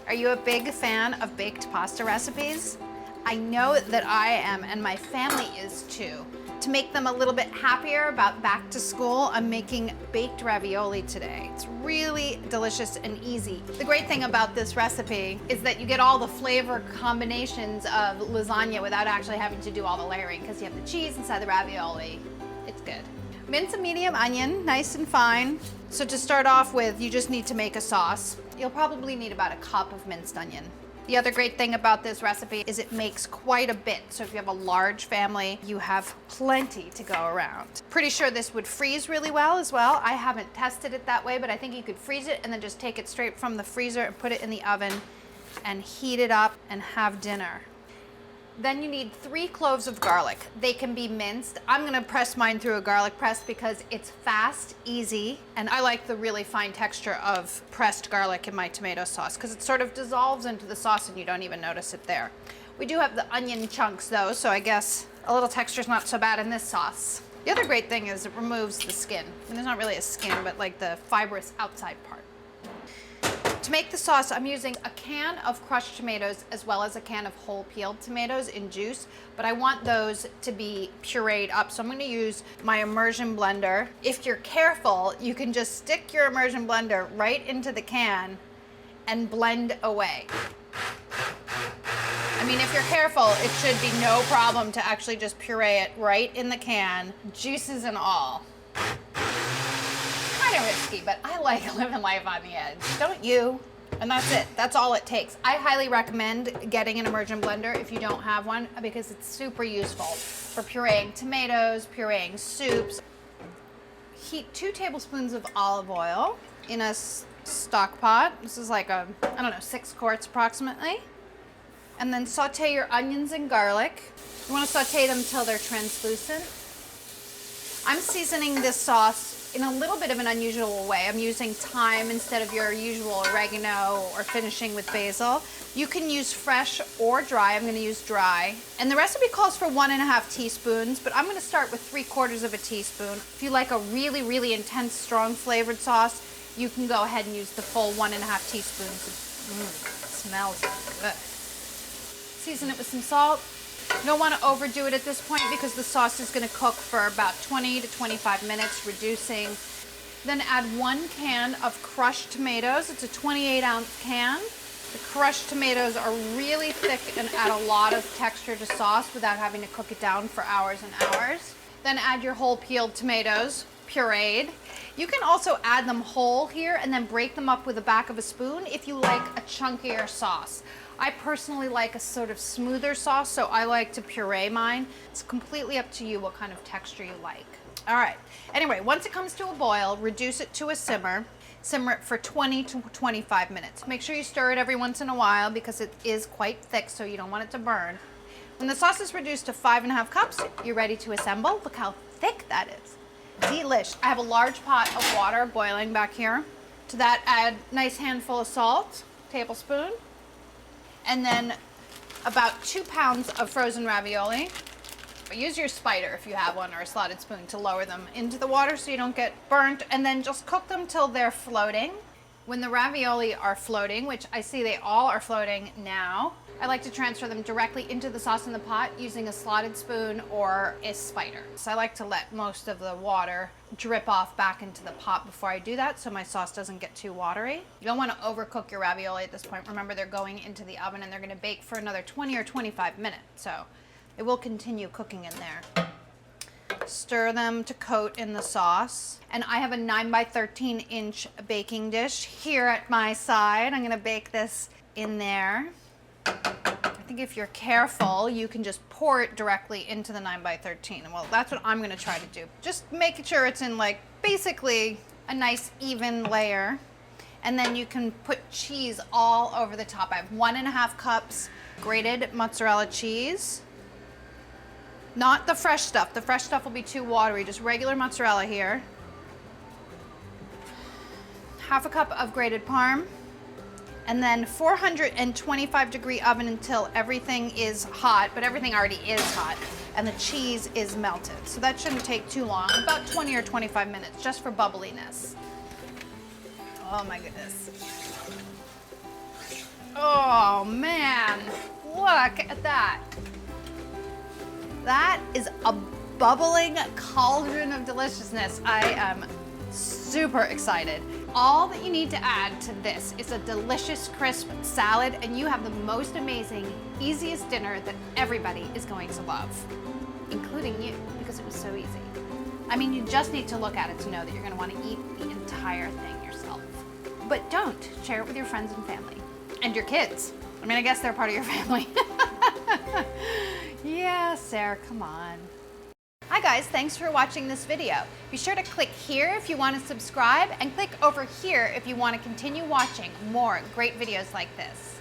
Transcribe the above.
Are you a big fan of baked pasta recipes? I know that I am, and my family is too. To make them a little bit happier about back to school, I'm making baked ravioli today. It's really delicious and easy. The great thing about this recipe is that you get all the flavor combinations of lasagna without actually having to do all the layering, because you have the cheese inside the ravioli. It's good. Mince a medium onion, nice and fine. So to start off with, you just need to make a sauce. You'll probably need about a cup of minced onion. The other great thing about this recipe is it makes quite a bit. So if you have a large family, you have plenty to go around. Pretty sure this would freeze really well as well. I haven't tested it that way, but I think you could freeze it and then just take it straight from the freezer and put it in the oven and heat it up and have dinner. Then you need 3 cloves of garlic. They can be minced. I'm gonna press mine through a garlic press because it's fast, easy, and I like the really fine texture of pressed garlic in my tomato sauce because it sort of dissolves into the sauce and you don't even notice it there. We do have the onion chunks though, so I guess a little texture is not so bad in this sauce. The other great thing is it removes the skin. And there's not really a skin, but like the fibrous outside part. To make the sauce, I'm using a can of crushed tomatoes as well as a can of whole peeled tomatoes in juice, but I want those to be pureed up. So I'm going to use my immersion blender. If you're careful, you can just stick your immersion blender right into the can and blend away. I mean, if you're careful, it should be no problem to actually just puree it right in the can, juices and all. Kind of risky, but I like living life on the edge, don't you? And that's it. That's all it takes. I highly recommend getting an immersion blender if you don't have one because it's super useful for pureeing tomatoes, pureeing soups. Heat 2 tablespoons of olive oil in a stock pot. This is like a, I don't know, 6 quarts approximately. And then saute your onions and garlic. You want to saute them until they're translucent. I'm seasoning this sauce in a little bit of an unusual way. I'm using thyme instead of your usual oregano or finishing with basil. You can use fresh or dry. I'm going to use dry. And the recipe calls for 1.5 teaspoons, but I'm going to start with 3/4 of a teaspoon. If you like a really, really intense, strong flavored sauce, you can go ahead and use the full 1.5 teaspoons. It smells good. Season it with some salt. You don't want to overdo it at this point because the sauce is going to cook for about 20 to 25 minutes, reducing. Then add 1 can of crushed tomatoes. It's a 28-ounce can. The crushed tomatoes are really thick and add a lot of texture to sauce without having to cook it down for hours and hours. Then add your whole peeled tomatoes, pureed. You can also add them whole here and then break them up with the back of a spoon if you like a chunkier sauce. I personally like a sort of smoother sauce, so I like to puree mine. It's completely up to you what kind of texture you like. All right, anyway, once it comes to a boil, reduce it to a simmer. Simmer it for 20 to 25 minutes. Make sure you stir it every once in a while because it is quite thick, so you don't want it to burn. When the sauce is reduced to 5.5 cups, you're ready to assemble. Look how thick that is. Delish. I have a large pot of water boiling back here. To that, add a nice handful of salt, tablespoon. And then about 2 pounds of frozen ravioli. Use your spider if you have one or a slotted spoon to lower them into the water so you don't get burnt, and then just cook them till they're floating. When the ravioli are floating, which I see they all are floating now, I like to transfer them directly into the sauce in the pot using a slotted spoon or a spider. So I like to let most of the water drip off back into the pot before I do that so my sauce doesn't get too watery. You don't want to overcook your ravioli at this point. Remember, they're going into the oven and they're going to bake for another 20 or 25 minutes. So it will continue cooking in there. Stir them to coat in the sauce. And I have a 9x13 inch baking dish here at my side. I'm going to bake this in there. I think if you're careful, you can just pour it directly into the 9x13. Well, that's what I'm going to try to do. Just making sure it's in like basically a nice even layer. And then you can put cheese all over the top. I have 1.5 cups grated mozzarella cheese. Not the fresh stuff. The fresh stuff will be too watery. Just regular mozzarella here. 1/2 cup of grated Parm. And then 425 degree oven until everything is hot, but everything already is hot, and the cheese is melted. So that shouldn't take too long, about 20 or 25 minutes, just for bubbliness. Oh my goodness. Oh man, look at that. That is a bubbling cauldron of deliciousness. I am super excited. All that you need to add to this is a delicious crisp salad, and you have the most amazing, easiest dinner that everybody is going to love, including you, because it was so easy. I mean, you just need to look at it to know that you're gonna wanna eat the entire thing yourself. But don't, share it with your friends and family. And your kids. I mean, I guess they're part of your family. Yeah, Sarah, come on. Hi guys, thanks for watching this video. Be sure to click here if you want to subscribe, and click over here if you want to continue watching more great videos like this.